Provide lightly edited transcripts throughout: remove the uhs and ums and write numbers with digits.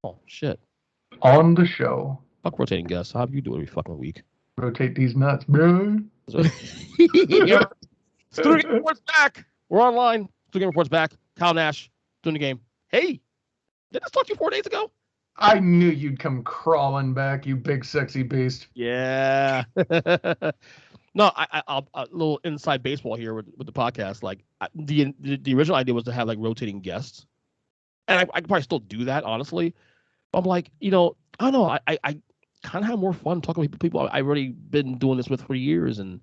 Oh shit! On the show. Fuck rotating guests. How do you do every fucking week? Rotate these nuts, bro. Yeah. Student Game Report's back. We're online. Student Game Report's back. Kyle Nash doing the game. Hey, did I talk to you 4 days ago? I knew you'd come crawling back, you big sexy beast. Yeah. No, I'll a little inside baseball here with the podcast. Like the original idea was to have like rotating guests, and I could probably still do that honestly. But I'm like, I don't know. I kind of have more fun talking with people I've already been doing this with for years, and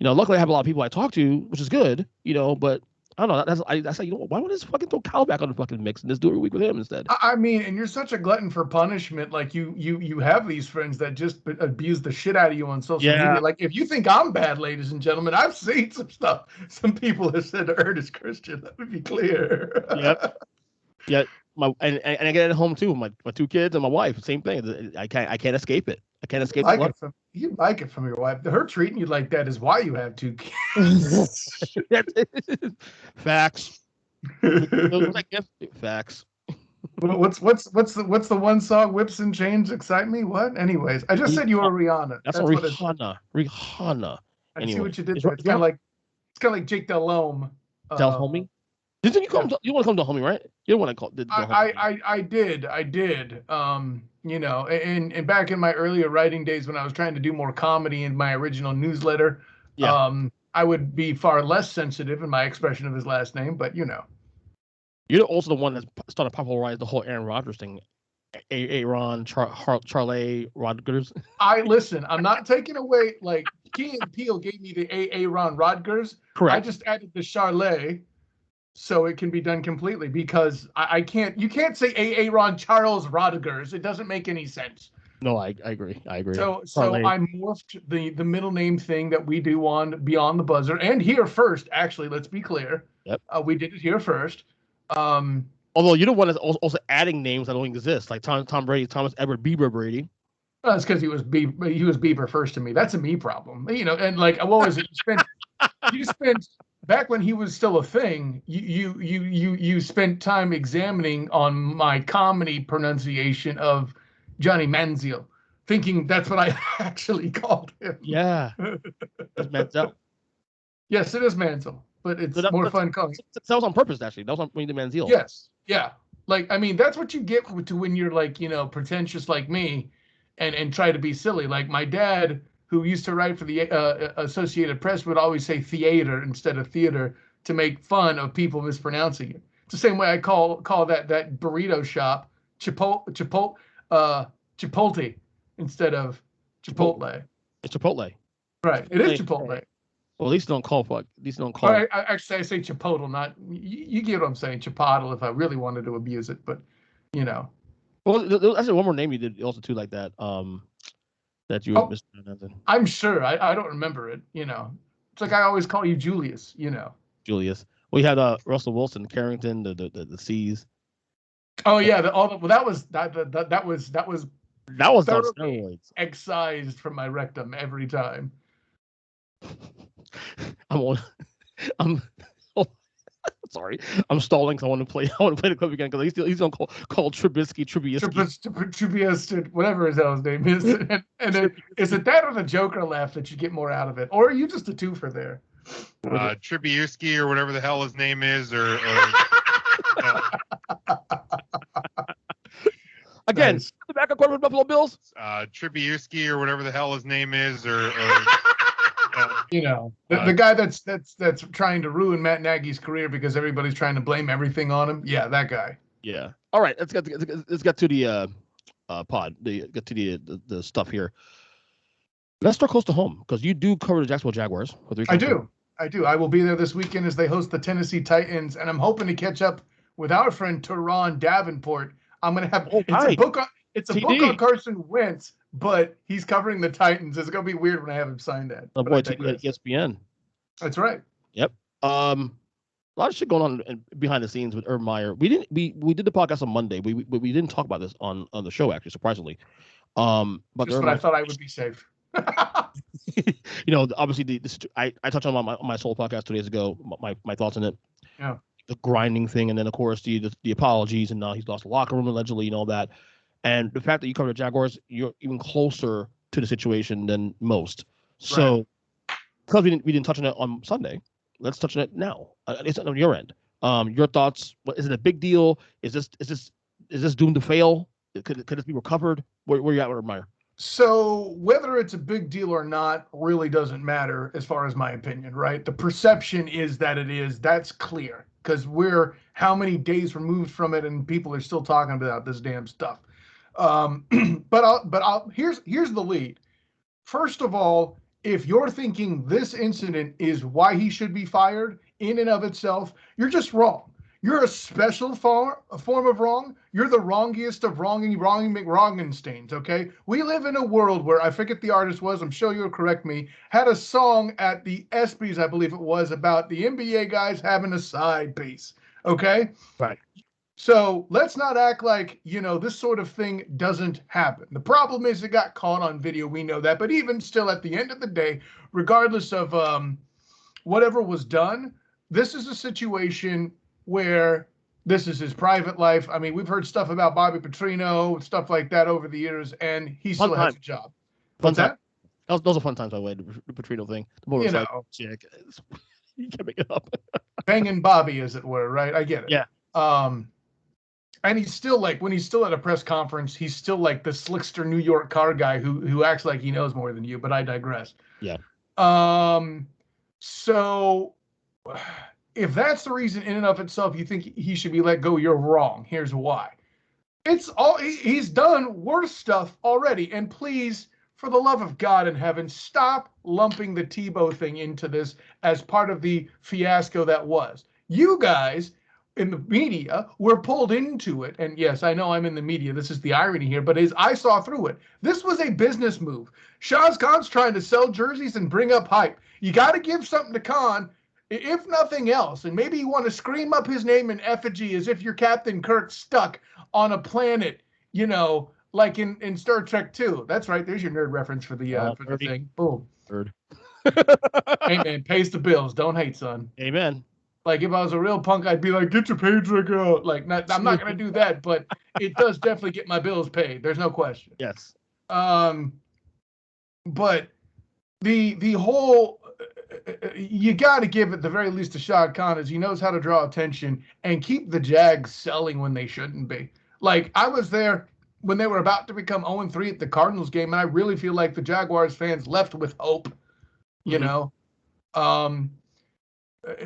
luckily I have a lot of people I talk to, which is good. But I don't know. That's like, why don't I just fucking throw Kyle back on the fucking mix and just do it every week with him instead? I mean, and you're such a glutton for punishment. Like you have these friends that just abuse the shit out of you on social media. Like if you think I'm bad, ladies and gentlemen, I've seen some stuff. Some people have said Ernest Christian. Let me be clear. Yep. Yeah. And I get it at home too. My 2 kids and my wife, same thing. I can't escape it. I can't escape it. You like it from your wife. Her treating you like that is why you have 2 kids. Facts. Facts. What's the one song? Whips and Chains excite me. What? Anyways, I just said you were Rihanna. That's what Rihanna. Rihanna. I see what you did there. It's kind of like Jake Delhomme. Homie. Didn't you come? You want to come to homie, right? You don't want to call. I did. And back in my earlier writing days when I was trying to do more comedy in my original newsletter, I would be far less sensitive in my expression of his last name, but You're also the one that started to popularize the whole Aaron Rodgers thing. Aaron, Charlie Rodgers. Listen, I'm not taking away, like, Key and Peele gave me the Aaron Rodgers. Correct. I just added the Charlet so it can be done completely because you can't say Aaron Charles Rodgers. It doesn't make any sense. No, I agree. So I morphed the middle name thing that we do on Beyond the Buzzer and here first, actually, let's be clear. Yep. We did it here first. Although you're the one that's also adding names that don't exist, like Tom Brady, Thomas Edward Bieber Brady. That's because he was Bieber first to me. That's a me problem, And like, what was it? You spent back when he was still a thing. You spent time examining on my comedy pronunciation of Johnny Manziel, thinking that's what I actually called him. Yeah, that's Manziel. Yes, it is Manziel. But it's more fun calling. That was on purpose, actually. That was on the Manziel. Yes. Yeah. Like, I mean, that's what you get to when you're like, pretentious like me and try to be silly. Like my dad, who used to write for the Associated Press, would always say theater instead of theater to make fun of people mispronouncing it. It's the same way I call that burrito shop Chipotle instead of Chipotle. It's Chipotle. Right. It is Chipotle. Well, at least don't call. Actually, I say Chipotle, not you get what I'm saying, Chipotle. If I really wanted to abuse it, but Well, there's actually one more name you did also too like that. That you mispronouncing. I'm sure. I don't remember it. It's like I always call you Julius. Julius. We had Russell Wilson, Carrington, the C's. Oh yeah, that was steroids. Excised from my rectum every time. I'm sorry. I'm stalling because I want to play the clip again because he's gonna call Trubisky. Whatever his hell's name is. And then, is it that or the Joker laugh that you get more out of it, or are you just a twofer there? Trubisky or whatever the hell his name is, or again, nice. The backup quarterback Buffalo Bills. Trubisky or whatever the hell his name is, or the guy that's trying to ruin Matt Nagy's career because everybody's trying to blame everything on him. Yeah, that guy. Yeah. All right. Let's get to the pod. Get to the stuff here. Let's start close to home because you do cover the Jacksonville Jaguars. I do. I will be there this weekend as they host the Tennessee Titans, and I'm hoping to catch up with our friend Teron Davenport. I'm going to have it's a book on Carson Wentz, but he's covering the Titans. It's going to be weird when I have him sign that. Oh boy, TD at ESPN. That's right. Yep. A lot of shit going on behind the scenes with Urban Meyer. We did the podcast on Monday. We didn't talk about this on the show, actually, surprisingly. But just when I thought I would be safe. Obviously, I touched on my Soul podcast 2 days ago. My thoughts on it. Yeah. the grinding thing, and then of course the apologies, and now he's lost the locker room allegedly and all that. And the fact that you cover the Jaguars, you're even closer to the situation than most. So, because we didn't touch on it on Sunday, let's touch on it now. It's on your end. Your thoughts? What is it a big deal? Is this doomed to fail? Could this be recovered? Where you at with Meyer? So whether it's a big deal or not really doesn't matter as far as my opinion, right? The perception is that it is. That's clear because we're how many days removed from it, and people are still talking about this damn stuff. But here's the lead. First of all, if you're thinking this incident is why he should be fired in and of itself, you're just wrong. You're a special form of wrong. You're the wrongiest of wronging McWrongensteins, okay? We live in a world where, I forget the artist was, I'm sure you'll correct me, had a song at the ESPYs, I believe it was, about the NBA guys having a side piece, okay? Right. So let's not act like, this sort of thing doesn't happen. The problem is it got caught on video. We know that. But even still, at the end of the day, regardless of whatever was done, this is a situation where this is his private life. I mean, we've heard stuff about Bobby Petrino, stuff like that over the years, and he still has a job. What's that? Those are fun times, by the way, the Petrino thing. The motorcycle chick. You can't make it up. Banging Bobby, as it were, right? I get it. Yeah. And he's still like, when he's still at a press conference, he's still like the slickster New York car guy who acts like he knows more than you, but I digress. Yeah. So if that's the reason in and of itself you think he should be let go, you're wrong. Here's why. He's done worse stuff already. And please, for the love of God in heaven, stop lumping the Tebow thing into this as part of the fiasco that was. You guys in the media were pulled into it. And yes, I know I'm in the media. This is the irony here, but I saw through it. This was a business move. Shaz Khan's trying to sell jerseys and bring up hype. You got to give something to Khan, if nothing else. And maybe you want to scream up his name in effigy as if you're Captain Kirk stuck on a planet, like in Star Trek 2. That's right. There's your nerd reference for the thing. Boom. Nerd. Hey, man, pays the bills. Don't hate, son. Amen. Like, if I was a real punk, I'd be like, get your paycheck out. Like, I'm not going to do that, but it does definitely get my bills paid. There's no question. Yes. But the whole, you got to give at the very least to Shad Khan, as he knows how to draw attention and keep the Jags selling when they shouldn't be. Like, I was there when they were about to become 0-3 at the Cardinals game, and I really feel like the Jaguars fans left with hope, you know?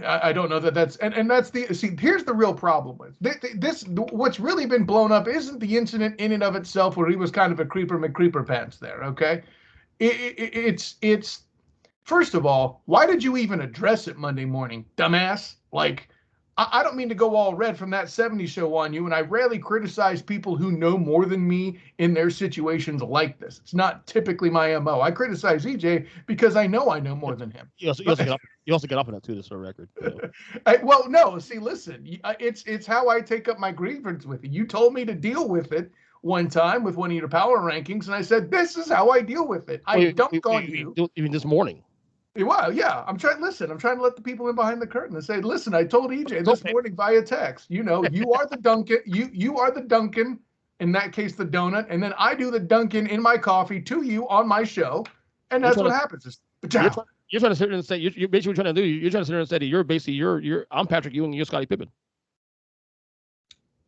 I don't know that's and that's here's the real problem with this. What's really been blown up isn't the incident in and of itself where he was kind of a creeper McCreeper pants there. Okay, it's first of all, why did you even address it Monday morning, dumbass? Like, I don't mean to go all red from that 70s show on you, and I rarely criticize people who know more than me in their situations like this. It's not typically my MO. I criticize EJ because I know more than him. You also get up on that too, just for the record. Well, no, see, listen, it's how I take up my grievance with it. You told me to deal with it one time with one of your power rankings, and I said, this is how I deal with it. I dunk on you. Even this morning. Well, yeah, I'm trying to let the people in behind the curtain and say, listen, I told EJ this morning via text, you are the Duncan, you are the Duncan, in that case, the donut, and then I do the Duncan in my coffee to you on my show, and that's what happens. You're trying to sit here and say, you're basically trying to do, you're trying to sit here and say that you're basically, I'm Patrick Ewing and you're Scottie Pippen.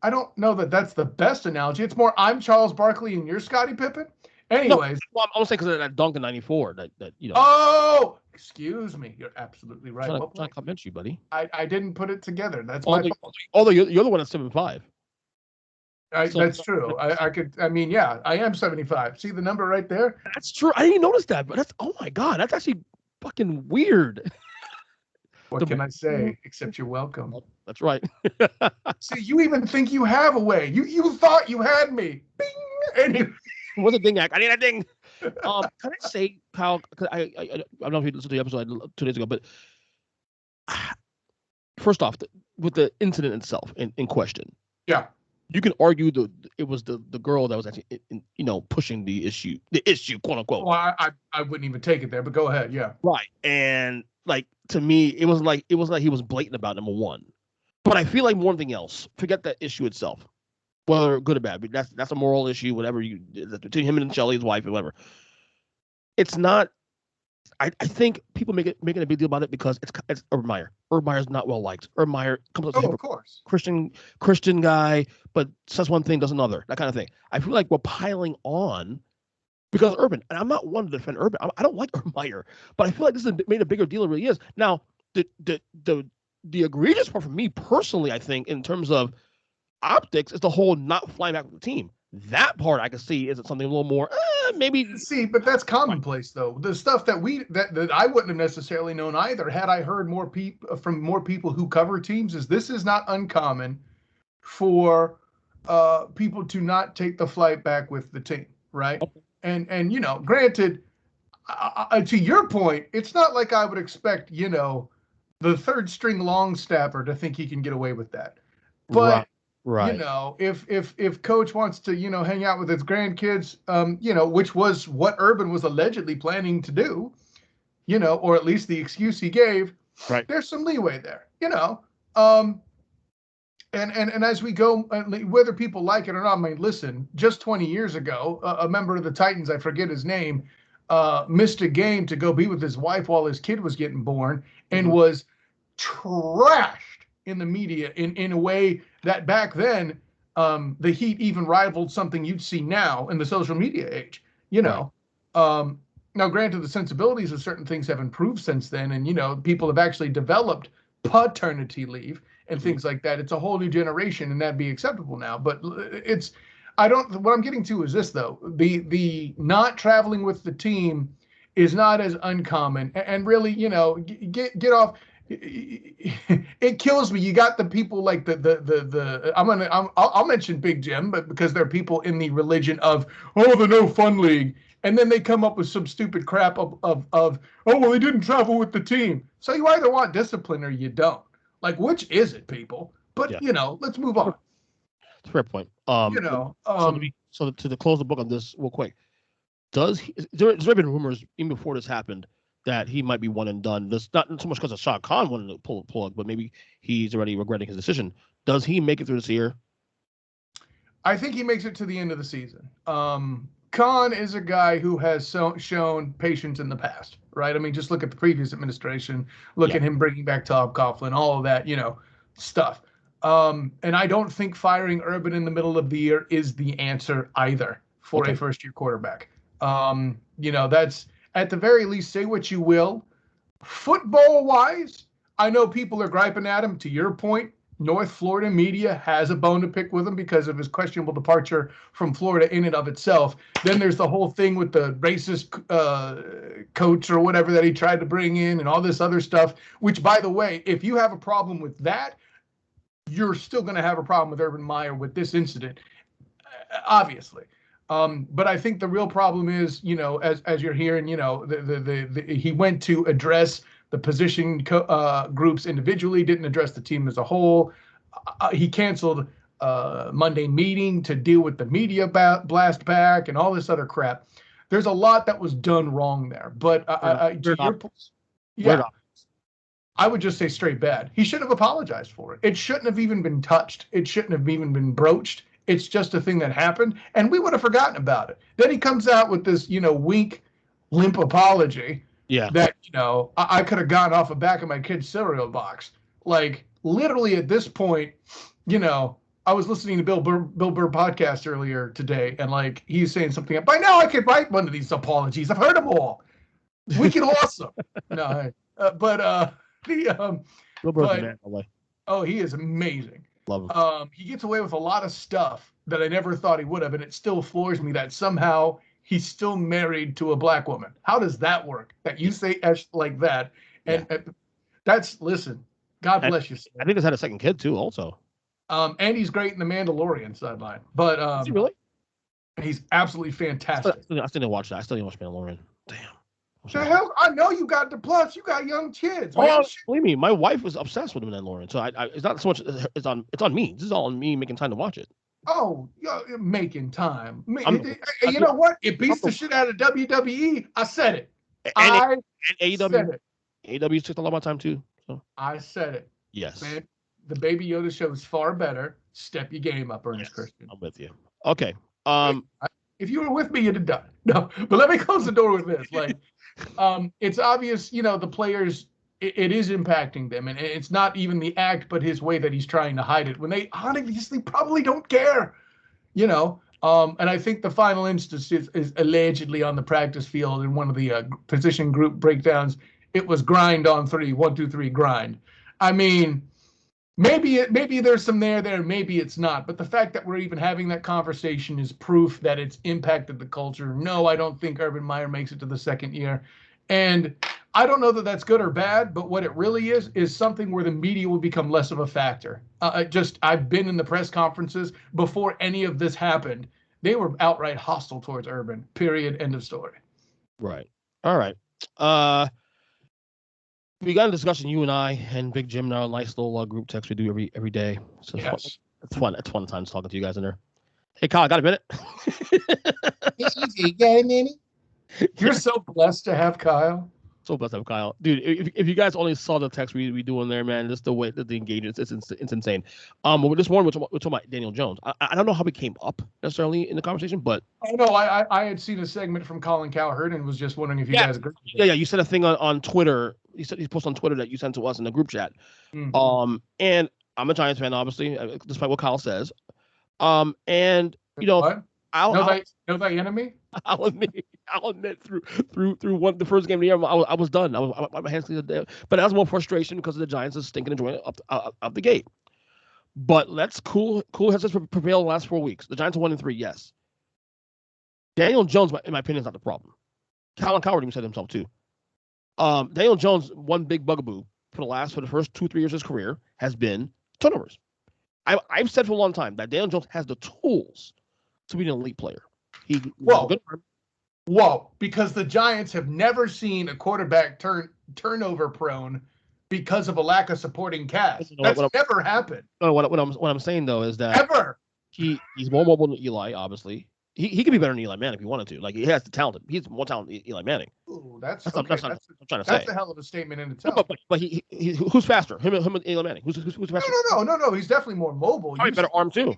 I don't know that that's the best analogy. It's more, I'm Charles Barkley and you're Scottie Pippen. Anyways. No, well, I'm saying because of that dunk in '94 that. Oh, excuse me. You're absolutely right. I'm trying to convince you, buddy. I didn't put it together. That's my fault. Although you're the one that's 75. That's true. I am 75. See the number right there? That's true. I didn't notice that, but oh my God, that's actually fucking weird. What can I say? Except you're welcome. That's right. See, you even think you have a way. You thought you had me. Bing. Anyway. What's a ding act? I need a ding. Can I say, Kyle? Cause I don't know if you listened to the episode 2 days ago, but first off, with the incident itself in question, yeah, you can argue it was the girl that was actually pushing the issue, quote unquote. Well, I wouldn't even take it there, but go ahead. Yeah, right. And like to me, it was like he was blatant about number one. But I feel like more than anything else, forget that issue itself, whether good or bad. But that's a moral issue, whatever between him and Shelly, his wife, or whatever. It's not. I think people making a big deal about it because it's Urban Meyer. Urban Meyer is not well liked. Urban Meyer comes up as of course, Christian guy, but says one thing, does another, that kind of thing. I feel like we're piling on because Urban, and I'm not one to defend Urban. I don't like Urban Meyer, but I feel like this has made a bigger deal than it really is. Now, the egregious part for me personally, I think, in terms of optics, is the whole not flying back with the team. That part I can see is something a little more maybe. See, but that's commonplace though. The stuff that that I wouldn't have necessarily known either had I heard from more people who cover teams is this is not uncommon for people to not take the flight back with the team, right? Okay. And granted, to your point, it's not like I would expect the third string long snapper to think he can get away with that. But right. If coach wants to, hang out with his grandkids, which was what Urban was allegedly planning to do, or at least the excuse he gave, right. There's some leeway there, and as we go, whether people like it or not, I mean, listen, just 20 years ago, a member of the Titans, I forget his name, missed a game to go be with his wife while his kid was getting born and was trashed in the media in a way that back then the heat even rivaled something you'd see now in the social media age, now granted the sensibilities of certain things have improved since then, and people have actually developed paternity leave and things like that. It's a whole new generation and that'd be acceptable now, but what I'm getting to is this though, the not traveling with the team is not as uncommon, and really, get off. It kills me. You got the people like I'll mention Big Jim, but because they're people in the religion of the no fun league, and then they come up with some stupid crap of they didn't travel with the team. So you either want discipline or you don't. Like, which is it, people? But let's move on. That's a fair point. So to close the book on this real quick, there's been rumors even before this happened that he might be one and done. This not so much because of Shah Khan wanted to pull the plug, but maybe he's already regretting his decision. Does he make it through this year? I think he makes it to the end of the season. Khan is a guy who has shown patience in the past, right? I mean, just look at the previous administration, look at him bringing back Tom Coughlin, all of that, stuff. And I don't think firing Urban in the middle of the year is the answer either for a first-year quarterback. That's at the very least, say what you will. Football-wise, I know people are griping at him. To your point, North Florida media has a bone to pick with him because of his questionable departure from Florida in and of itself. Then there's the whole thing with the racist coach or whatever that he tried to bring in and all this other stuff, which, by the way, if you have a problem with that, you're still going to have a problem with Urban Meyer with this incident, obviously. But I think the real problem is, as you're hearing, he went to address the position groups individually, didn't address the team as a whole. He canceled Monday meeting to deal with the media blast back and all this other crap. There's a lot that was done wrong there. But I would just say straight bad. He shouldn't have apologized for it. It shouldn't have even been touched. It shouldn't have even been broached. It's just a thing that happened, and we would have forgotten about it. Then he comes out with this, weak, limp apology. Yeah. That, I could have gone off the back of my kid's cereal box. Like, literally at this point, I was listening to Bill Burr podcast earlier today, and like he's saying something. By now, I could write one of these apologies. I've heard them all. Wicked awesome. No, Bill Burr's a man, by the way. Oh, he is amazing. Love him. He gets away with a lot of stuff that I never thought he would have, and it still floors me that somehow he's still married to a black woman. How does that work? That you say like that, and listen. God bless you. I think he's had a second kid too, also. And he's great in The Mandalorian sideline, but is he really? He's absolutely fantastic. I still didn't watch that. I still didn't watch Mandalorian. Damn. The hell, I know you got the plus. You got young kids. Oh, believe me, my wife was obsessed with Mandalorian, so I it's not so much. It's on me. This is all on me making time to watch it. Oh, you're making time. You know what? It beats the shit out of WWE. I said it. And AEW. AEW took a lot of my time too. So. I said it. Yes. Man, The Baby Yoda show is far better. Step your game up, Ernest Christian. I'm with you. Okay. If you were with me, you'd have done it. No, but let me close the door with this. Like, it's obvious, the players, it is impacting them, and it's not even the act, but his way that he's trying to hide it when they obviously probably don't care, And I think the final instance is allegedly on the practice field in one of the position group breakdowns. It was grind on 3, 1, 2, 3, grind. I mean, maybe there's some there, maybe it's not. But the fact that we're even having that conversation is proof that it's impacted the culture. No, I don't think Urban Meyer makes it to the second year. And I don't know that that's good or bad, but what it really is something where the media will become less of a factor. I've been in the press conferences before any of this happened. They were outright hostile towards Urban, period, end of story. Right. All right. We got a discussion, you and I and Big Jim, in our nice little group text we do every day. So yes. It's fun. It's fun times talking to you guys in there. Hey, Kyle, got a minute? You got a minute? You're so blessed to have Kyle. So blessed to have Kyle. Dude, if you guys only saw the text we do in there, man, just the way that the engagement, it's insane. But this morning we're talking about Daniel Jones. I don't know how we came up necessarily in the conversation, but I had seen a segment from Colin Cowherd and was just wondering if you guys agree. Yeah, you said a thing on Twitter. You posted on Twitter that you sent to us in the group chat. Mm-hmm. And I'm a Giants fan, obviously, despite what Kyle says. And what? Know thy enemy? I'll admit through the first game of the year, I was done. My hands clean. But that was more frustration because of the Giants is stinking and joint up the gate. But let's cool has just prevailed the last 4 weeks. The Giants are 1-3, yes. Daniel Jones, in my opinion, is not the problem. Colin Cowherd even said himself too. Daniel Jones, one big bugaboo for the first 2-3 years of his career has been turnovers. I've said for a long time that Daniel Jones has the tools to be an elite player. Because the Giants have never seen a quarterback turnover prone because of a lack of supporting cast. That's never happened. No, what I'm saying though is that ever he's more mobile than Eli, obviously. He could be better than Eli Manning if he wanted to. Like, he has the talent. He's more talented than Eli Manning. Ooh, that's what I'm trying to say. That's a hell of a statement in itself. But he who's faster? Him and Eli Manning. Who's faster? No. He's definitely more mobile. Probably better arm too.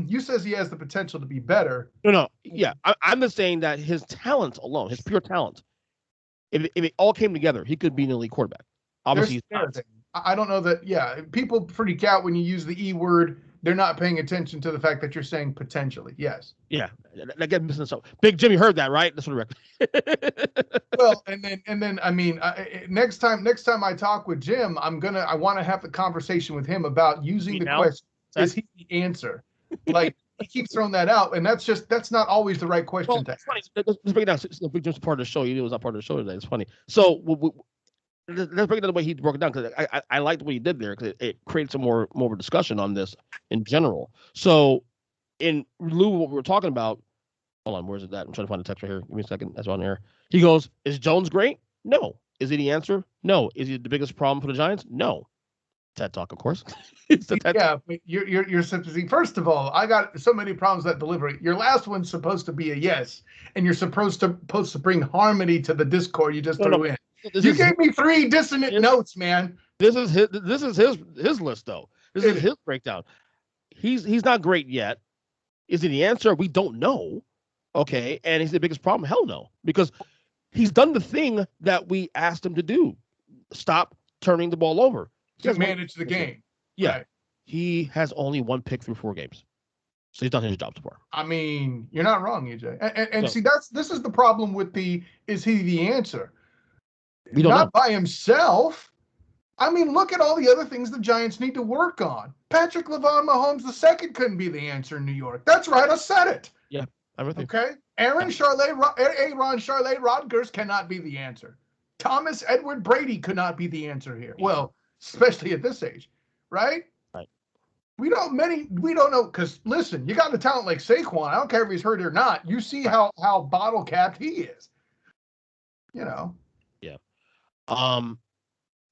You says he has the potential to be better. No. Yeah, I'm just saying that his talent alone, his pure talent, if it all came together, he could be an elite quarterback. Obviously, I don't know that. Yeah, people freak out when you use the E word. They're not paying attention to the fact that you're saying potentially. Yes. Yeah, that gets missing so. Big Jimmy heard that, right? That's what the record. Well, and then I mean, next time I talk with Jim, I want to have the conversation with him about using the question. Is he the answer? Like, he keeps throwing that out, and that's not always the right question. Well, it's funny. Let's break it down. Big Jim's part of the show. He was not part of the show today. It's funny. So let's break it down the way he broke it down, because I liked what he did there, because it creates more of a discussion on this in general. So in lieu of what we were talking about, hold on, where's it at? I'm trying to find the text right here. Give me a second. That's on here. He goes, is Jones great? No. Is he the answer? No. Is he the biggest problem for the Giants? No. TED Talk, of course. Yeah, but you're supposed to. First of all, I got so many problems with that delivery. Your last one's supposed to be a yes, and you're supposed to bring harmony to the discord you just threw in. You gave me 3 dissonant notes, man. This is his list, though. This is his breakdown. He's not great yet. Is he the answer? We don't know. Okay, and is he the biggest problem? Hell no, because he's done the thing that we asked him to do. Stop turning the ball over. To manage the game. Yeah. Right. He has only 1 pick through 4 games. So he's done his job so far. I mean, you're not wrong, EJ. And see, this is the problem with is he the answer? We don't know. By himself. I mean, look at all the other things the Giants need to work on. Patrick LaVon Mahomes II couldn't be the answer in New York. That's right, I said it. Yeah, I'm with you. Okay? Aaron Charlotte Rodgers cannot be the answer. Thomas Edward Brady could not be the answer here. Well, especially at this age, right? Right. We don't know, because listen, you got a talent like Saquon. I don't care if he's hurt or not. You see how bottle capped he is. Yeah.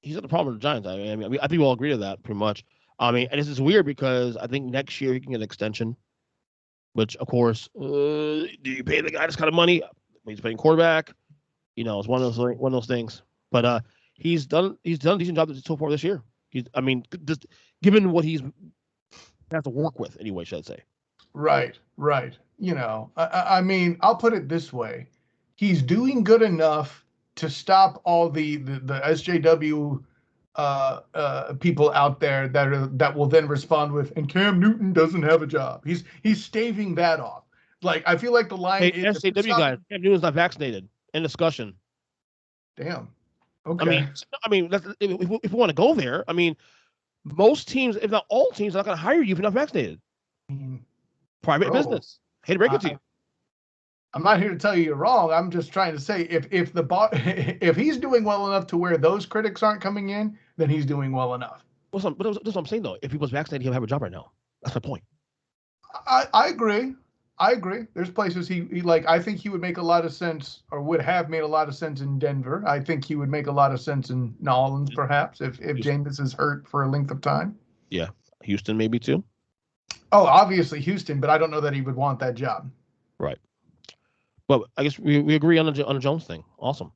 He's not the problem with the Giants. I mean, I think we all agree to that pretty much. I mean, and this is weird because I think next year he can get an extension, which of course, do you pay the guy this kind of money? He's playing quarterback. It's one of those things. But he's done a decent job so far this year. I mean, just given what he's has to work with anyway, should I say? Right. You know, I mean, I'll put it this way: he's doing good enough to stop all the SJW people out there that will then respond with, and Cam Newton doesn't have a job. He's staving that off. Like, I feel like the line Hey, is SJW guys, Cam Newton's not vaccinated. In discussion. Damn. Okay. I mean, if we want to go there, I mean, most teams, if not all teams, are not going to hire you if you're not vaccinated. Private business. Hate to break it to you. I'm not here to tell you you're wrong. I'm just trying to say if if he's doing well enough to where those critics aren't coming in, then he's doing well enough. But that's what I'm saying though. If he was vaccinated, he'll have a job right now. That's my point. I agree. There's places he like. I think he would make a lot of sense, or would have made a lot of sense in Denver. I think he would make a lot of sense in New Orleans, perhaps, if Jameis is hurt for a length of time. Yeah, Houston maybe too. Oh, obviously Houston, but I don't know that he would want that job. Right. But I guess we agree on the Jones thing. Awesome.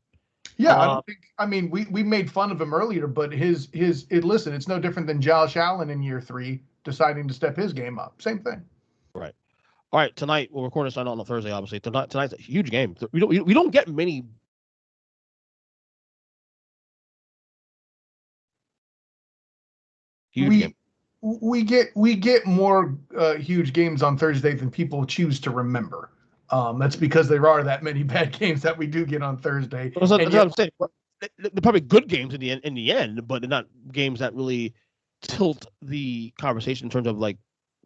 Yeah, I don't think. I mean, we made fun of him earlier, but listen, it's no different than Josh Allen in year 3 deciding to step his game up. Same thing. Right. All right. Tonight we'll record this on a Thursday. Obviously, tonight's a huge game. We don't get many. Huge game. We get more huge games on Thursday than people choose to remember. That's because there are that many bad games that we do get on Thursday. That's what I'm saying. They're probably good games in the end, but they're not games that really tilt the conversation in terms of like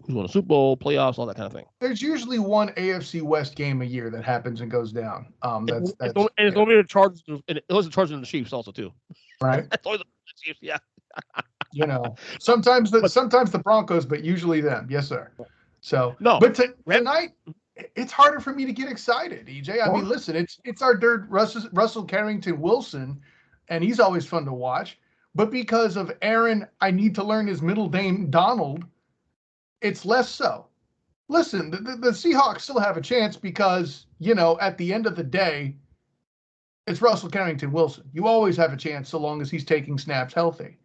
who's won a Super Bowl, playoffs, all that kind of thing. There's usually one AFC West game a year that happens and goes down. It's only the Chargers, and it was the Chargers and the Chiefs also too. Right. It's always the Chiefs, yeah. You know, sometimes the Broncos, but usually them. Yes, sir. So no, but tonight it's harder for me to get excited, EJ. I mean, listen, it's our dirt Russell Carrington Wilson, and he's always fun to watch. But because of Aaron, I need to learn his middle name, Donald, it's less so. Listen, the Seahawks still have a chance because, you know, at the end of the day, it's Russell Carrington Wilson. You always have a chance so long as he's taking snaps healthy.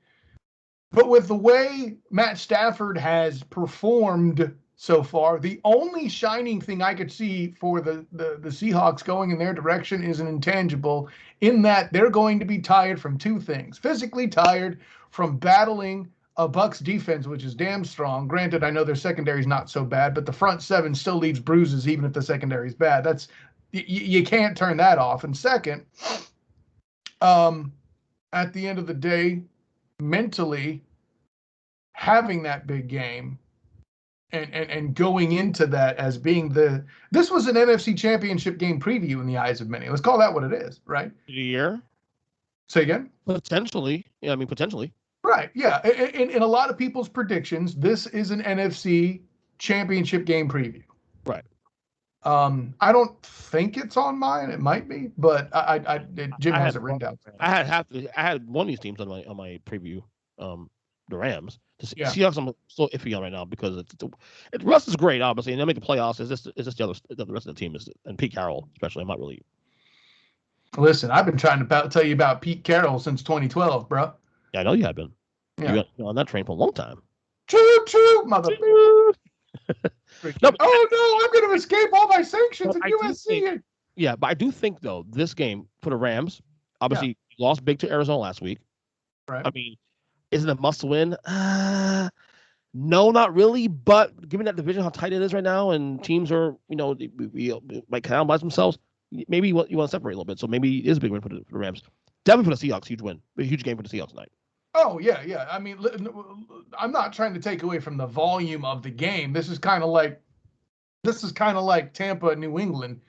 But with the way Matt Stafford has performed so far, the only shining thing I could see for the Seahawks going in their direction is an intangible, in that they're going to be tired from two things. Physically tired from battling a Bucs defense, which is damn strong. Granted, I know their secondary is not so bad, but the front seven still leaves bruises even if the secondary is bad. That's you can't turn that off. And second, at the end of the day, mentally having that big game and going into that as being this was an NFC Championship game preview in the eyes of many. Let's call that what it is, right? Year. Say again? Potentially. Yeah, I mean, potentially. Right, yeah. In a lot of people's predictions, this is an NFC Championship game preview. Right. I don't think it's on mine. It might be, but Jim has it written down. I had one of these teams on my preview, the Rams. The Seahawks I'm so iffy on right now because Russ is great, obviously, and they'll make the playoffs. It's just the rest of the team and Pete Carroll especially. I'm not really. Listen, I've been trying to tell you about Pete Carroll since 2012, bro. Yeah, I know you have been. Yeah. You've been on that train for a long time. Choo, mother. No, oh no, I'm going to escape all my sanctions at USC. Yeah, but I do think though this game for the Rams, obviously lost big to Arizona last week. Right. I mean, isn't it a must win? No, not really. But given that division, how tight it is right now, and teams are, we might cannibalize themselves. Maybe you want to separate a little bit. So maybe it is a big win for the Rams. Definitely for the Seahawks, huge win, a huge game for the Seahawks tonight. Oh yeah. I mean, I'm not trying to take away from the volume of the game. This is kind of like Tampa, New England.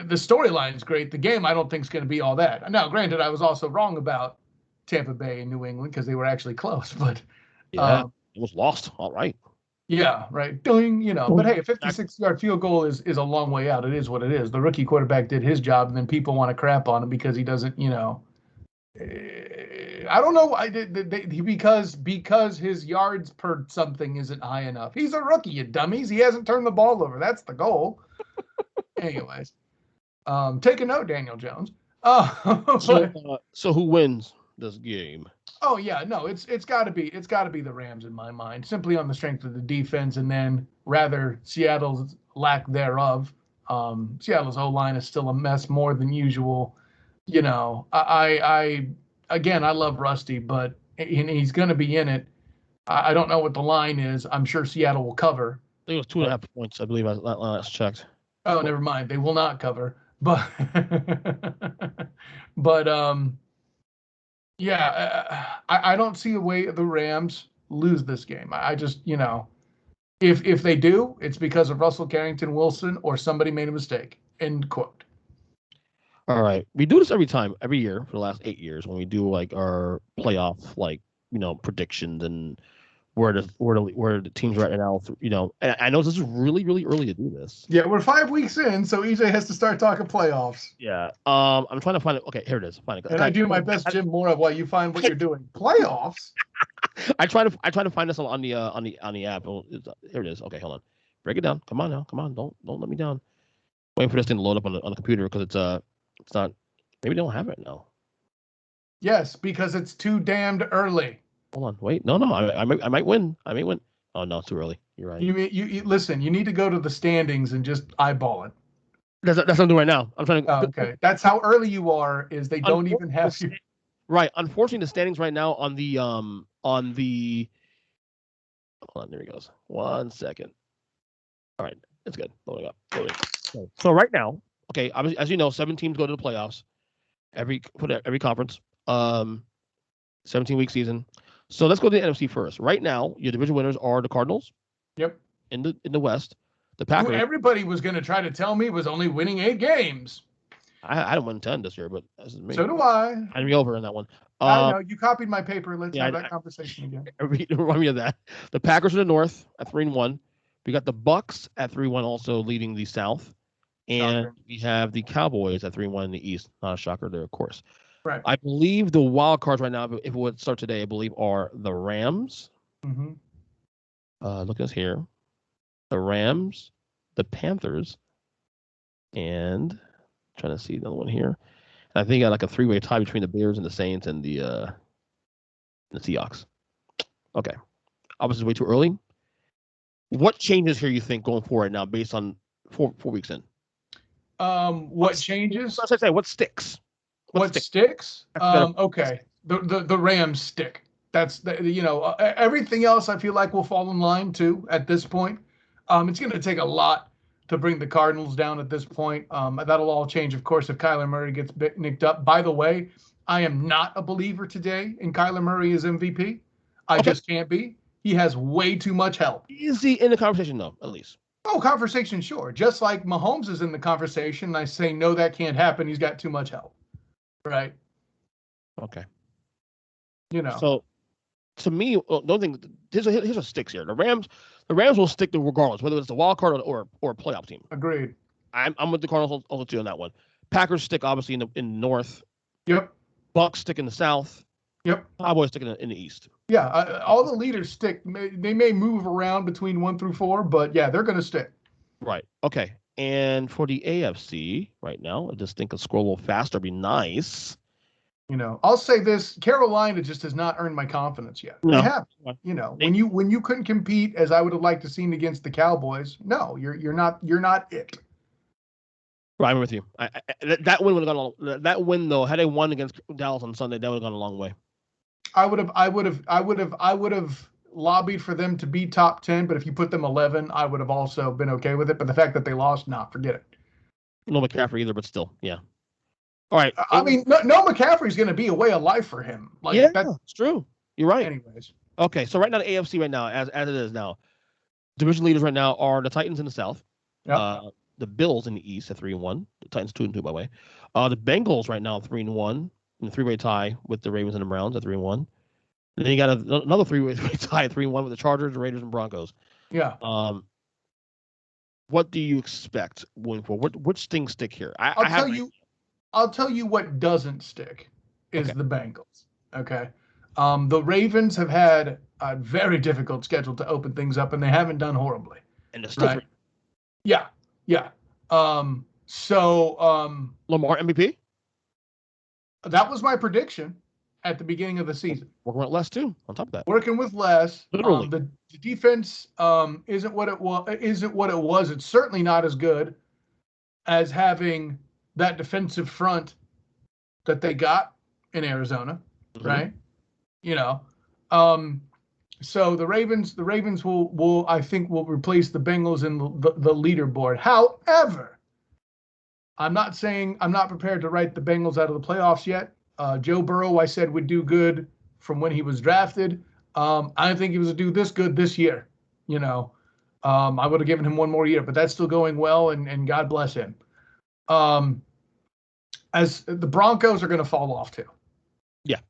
The storyline is great. The game, I don't think is going to be all that. Now, granted, I was also wrong about Tampa Bay and New England because they were actually close, but it was lost. All right. Yeah, right. Doing, but hey, a 56-yard field goal is a long way out. It is what it is. The rookie quarterback did his job, and then people want to crap on him because he doesn't, I don't know why because his yards per something isn't high enough. He's a rookie, you dummies. He hasn't turned the ball over. That's the goal. Anyways, take a note, Daniel Jones. So who wins? this game? Oh yeah, no, it's got to be the Rams in my mind, simply on the strength of the defense, and then rather Seattle's lack thereof. Seattle's O-line is still a mess more than usual. You know, I again, I love Rusty, but he's going to be in it. I don't know what the line is. I'm sure Seattle will cover. I think it was 2.5 points, I believe. I last checked. Oh, never mind. They will not cover. But but yeah, I don't see a way the Rams lose this game. I just, you know, if they do, it's because of Russell Carrington Wilson or somebody made a mistake. End quote. All right. We do this every year for the last 8 years when we do like our playoff, like, you know, predictions and where the teams are at now. You know, and I know this is really, really early to do this. Yeah, we're 5 weeks in, so EJ has to start talking playoffs. Yeah. I'm trying to find it. Okay, here it is. Find it. And I do my best, Jim Mora, while you find what you're doing. Playoffs. I try to find this on the app. Here it is. Okay, hold on. Break it down. Come on now. Come on. Don't let me down. Waiting for this thing to load up on the computer because it's not. Maybe they don't have it now. Yes, because it's too damned early. Hold on. Wait. No. I might win. I may win. Oh no, it's too early. You're right. You listen. You need to go to the standings and just eyeball it. That's what I'm doing right now. I'm trying to. Oh, okay, that's how early you are. Is they don't even have you. Right. Unfortunately, the standings right now on the Hold on. There he goes. 1 second. All right. It's good. Loading up. So right now, okay, as you know, 7 teams go to the playoffs every conference. 17-week season. So let's go to the NFC first. Right now, your division winners are the Cardinals. Yep. In the West, the Packers. Who everybody was going to try to tell me was only winning 8 games. I didn't win 10 this year, but that's me. So do I. I'd be over in that one. I know you copied my paper. Let's have that conversation again. Remind me of that. The Packers are the North at 3-1. We got the Bucks at 3-1, also leading the South, and we have the Cowboys at 3-1 in the East. Not a shocker there, of course. Right. I believe the wild cards right now, if it would start today, I believe are the Rams. Mm-hmm. Look at this here. The Rams, the Panthers, and trying to see another one here. And I think I got like a 3-way tie between the Bears and the Saints and the Seahawks. Okay. Obviously, way too early. What changes here you think going forward now based on 4 weeks in? What changes? As I say, what sticks? What sticks? Okay. The Rams stick. That's everything else I feel like will fall in line too at this point. It's going to take a lot to bring the Cardinals down at this point. That'll all change, of course, if Kyler Murray gets nicked up. By the way, I am not a believer today in Kyler Murray as MVP. I just can't be. He has way too much help. Is he in the conversation, though, at least? Oh, conversation, sure. Just like Mahomes is in the conversation, I say, no, that can't happen. He's got too much help. Right? Okay. So, to me, don't think here's a sticks here. The Rams will stick to regardless, whether it's the wild card or a playoff team. Agreed. I'm with the Cardinals also too on that one. Packers stick obviously in the North. Yep. Bucks stick in the South. Yep. Cowboys stick in the East. Yeah, all the leaders stick. They may move around between 1 through 4, but yeah, they're going to stick. Right. Okay. And for the AFC right now, I just think a scroll a little faster would be nice. I'll say this: Carolina just has not earned my confidence yet. No. They have. When you couldn't compete as I would have liked to seen against the Cowboys, no, you're not it. Right, I'm with you. That win would have gone. That win though, had they won against Dallas on Sunday, that would have gone a long way. I would have lobbied for them to be top 10, but if you put them 11, I would have also been okay with it. But the fact that they lost, forget it. No McCaffrey either, but still, yeah. All right. I mean, no McCaffrey's going to be a way of life for him. It's true. You're right. Anyways. Okay, so right now the AFC right now, as it is now, division leaders right now are the Titans in the South. Yep. The Bills in the East at 3-1. The Titans 2-2, by the way. The Bengals right now 3-1 in a 3-way tie with the Ravens and the Browns at 3-1. And then you got another 3-way tie at 3-1 with the Chargers, the Raiders, and Broncos. Yeah. What do you expect going forward? Which things stick here? I'll tell you what doesn't stick is the Bengals. Okay. The Ravens have had a very difficult schedule to open things up, and they haven't done horribly. And they're still Yeah. So Lamar MVP? That was my prediction at the beginning of the season. Working with less too. On top of that, Working with less. Literally. The defense isn't what it was. It's certainly not as good as having that defensive front that they got in Arizona, right? So the Ravens will I think will replace the Bengals in the leaderboard. However, I'm not prepared to write the Bengals out of the playoffs yet. Joe Burrow, I said, would do good from when he was drafted. I didn't think he was to do this good this year. I would have given him one more year, but that's still going well, and God bless him. As the Broncos are going to fall off too. Yeah.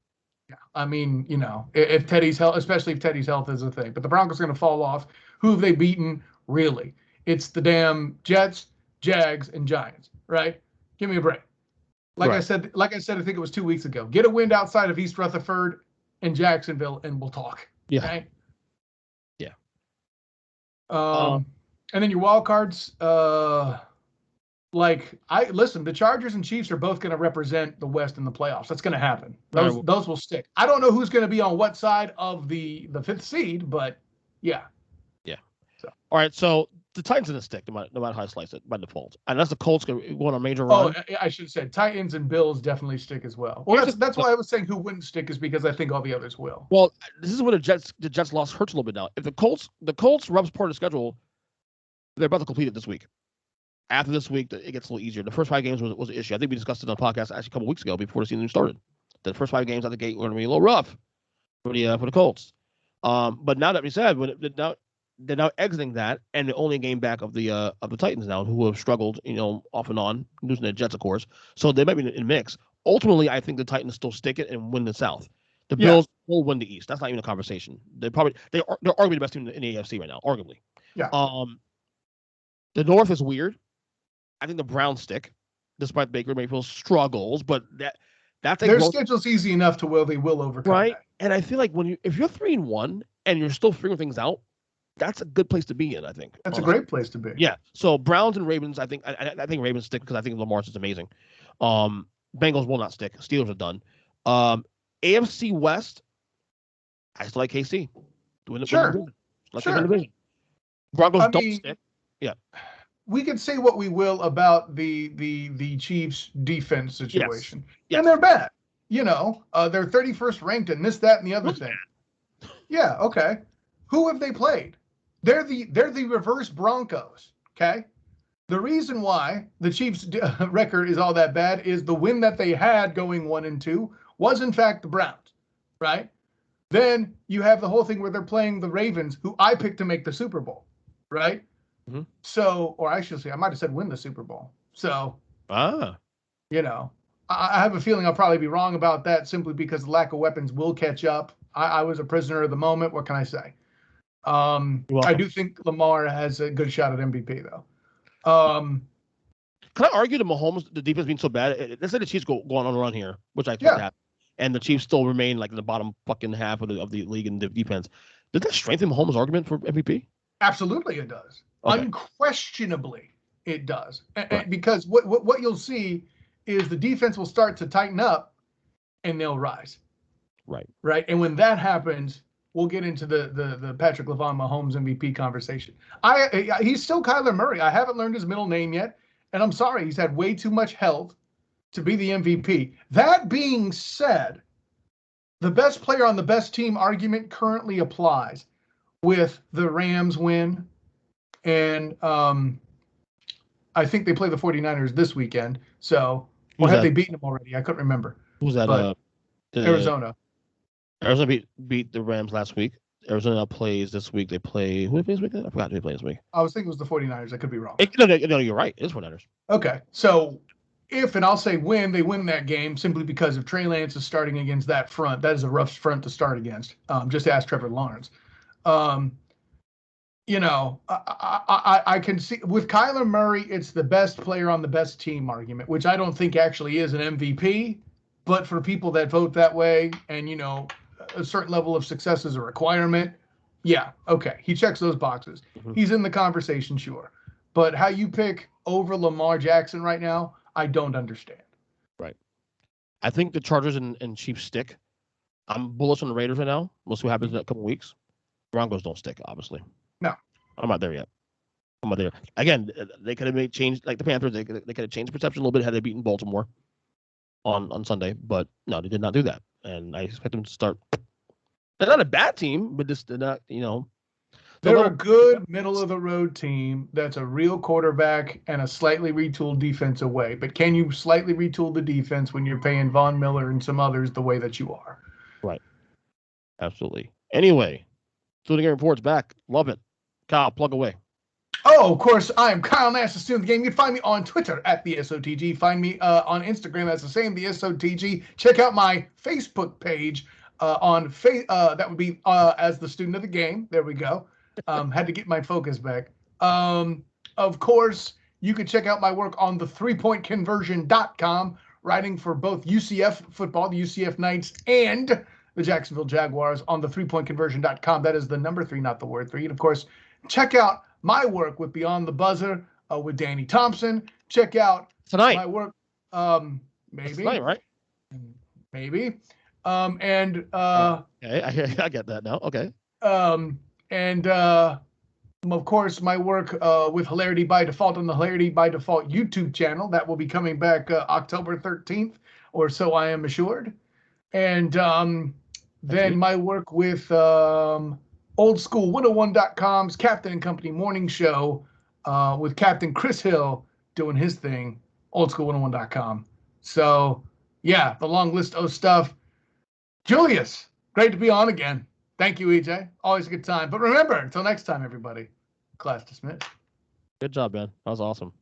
I mean, if Teddy's health, especially if Teddy's health is a thing, but the Broncos are going to fall off. Who have they beaten? Really? It's the damn Jets, Jags, and Giants, right? Give me a break. Like I said, I think it was 2 weeks ago. Get a win outside of East Rutherford and Jacksonville, and we'll talk. Yeah. Right? Yeah. And then your wild cards, the Chargers and Chiefs are both going to represent the West in the playoffs. That's going to happen. Those will stick. I don't know who's going to be on what side of the fifth seed, but yeah. Yeah. So. All right. So the Titans going to stick no matter how you slice it by default. Unless the Colts go on a major run. Oh, I should have said Titans and Bills definitely stick as well. Well, that's why I was saying who wouldn't stick is because I think all the others will. Well, this is where the Jets loss hurts a little bit now. If the Colts rubs part of the schedule, they're about to complete it this week. After this week, it gets a little easier. The first 5 games was an issue. I think we discussed it on the podcast actually a couple weeks ago before the season started. The first 5 games out the gate were going to be a little rough for the Colts. But now that we said, they're now exiting that, and they're only a game back of the Titans now, who have struggled, off and on, losing the Jets, of course. So they might be in the mix. Ultimately, I think the Titans still stick it and win the South. The Bills will win the East. That's not even a conversation. They're arguably the best team in the AFC right now, arguably. Yeah. The North is weird. I think the Browns stick, despite Baker Mayfield's struggles, but that's their schedule's easy enough to where they will overcome right. That. And I feel like if you're 3-1 and you're still figuring things out, that's a good place to be in. I think that's honestly a great place to be. Yeah. So Browns and Ravens, I think Ravens stick because I think Lamar's just amazing. Bengals will not stick. Steelers are done. AFC West, I still like KC. Sure. Broncos don't stick. Yeah. We can say what we will about the Chiefs defense situation. Yes. And they're bad. They're 31st ranked in this, that, and the other thing. Yeah, okay. Who have they played? They're the reverse Broncos, okay? The reason why the Chiefs' record is all that bad is the win that they had going 1-2 was in fact the Browns, right? Then you have the whole thing where they're playing the Ravens, who I picked to make the Super Bowl, right? Mm-hmm. So, or I should say, I might have said win the Super Bowl. So, I have a feeling I'll probably be wrong about that simply because the lack of weapons will catch up. I was a prisoner of the moment. What can I say? I do think Lamar has a good shot at MVP, though. Can I argue that Mahomes, the defense being so bad? Let's say the Chiefs go on a run here, which I think happen, and the Chiefs still remain like in the bottom fucking half of the league in the defense. Does that strengthen Mahomes' argument for MVP? Absolutely, it does. Okay. Unquestionably, it does. Right. Because what you'll see is the defense will start to tighten up, and they'll rise. Right. Right. And when that happens, we'll get into the Patrick LaVon Mahomes MVP conversation. He's still Kyler Murray. I haven't learned his middle name yet, and I'm sorry, he's had way too much health to be the MVP. That being said, the best player on the best team argument currently applies with the Rams win, and I think they play the 49ers this weekend. So, or have they beaten them already? I couldn't remember. Who's that? Arizona. Arizona beat the Rams last week. Arizona plays this week. They play who they play this week? I forgot who they play this week. I was thinking it was the 49ers. I could be wrong. No, you're right. It is 49ers. Okay. So and I'll say they win that game simply because if Trey Lance is starting against that front, that is a rough front to start against. Just ask Trevor Lawrence. I can see with Kyler Murray, it's the best player on the best team argument, which I don't think actually is an MVP. But for people that vote that way and, a certain level of success is a requirement, yeah, okay. He checks those boxes. Mm-hmm. He's in the conversation, sure. But how you pick over Lamar Jackson right now, I don't understand. Right. I think the Chargers and Chiefs stick. I'm bullish on the Raiders right now. We'll see what happens in a couple weeks. Broncos don't stick, obviously. No. I'm not there yet. I'm not there. Again, they could have made change like the Panthers. They could have changed perception a little bit had they beaten Baltimore on Sunday, but no, they did not do that. And I expect them to start. They're not a bad team, but just they're not, They're a good middle of the road team that's a real quarterback and a slightly retooled defense away. But can you slightly retool the defense when you're paying Von Miller and some others the way that you are? Right. Absolutely. Anyway, Student Game Report's back. Love it. Kyle, plug away. Oh, of course, I am Kyle Nash, the student of the game. You can find me on Twitter at the SOTG. Find me on Instagram as the same, the SOTG. Check out my Facebook page that would be as the student of the game. There we go. Had to get my focus back. Of course, you can check out my work on the 3pointconversion.com, writing for both UCF football, the UCF Knights, and the Jacksonville Jaguars on the 3pointconversion.com. That is the number 3, not the word 3. And of course, check out my work with Beyond the Buzzer with Danny Thompson. Check out tonight. My work. Maybe. Tonight, right? Maybe. Okay, I get that now. Okay. Of course, my work with Hilarity by Default on the Hilarity by Default YouTube channel. That will be coming back October 13th, or so I am assured. And then my work with oldschool101.com's Captain and Company morning show with Captain Chris Hill doing his thing, oldschool101.com. So, yeah, the long list of stuff. Julius, great to be on again. Thank you, EJ. Always a good time. But remember, until next time, everybody, class dismissed. Good job, man. That was awesome.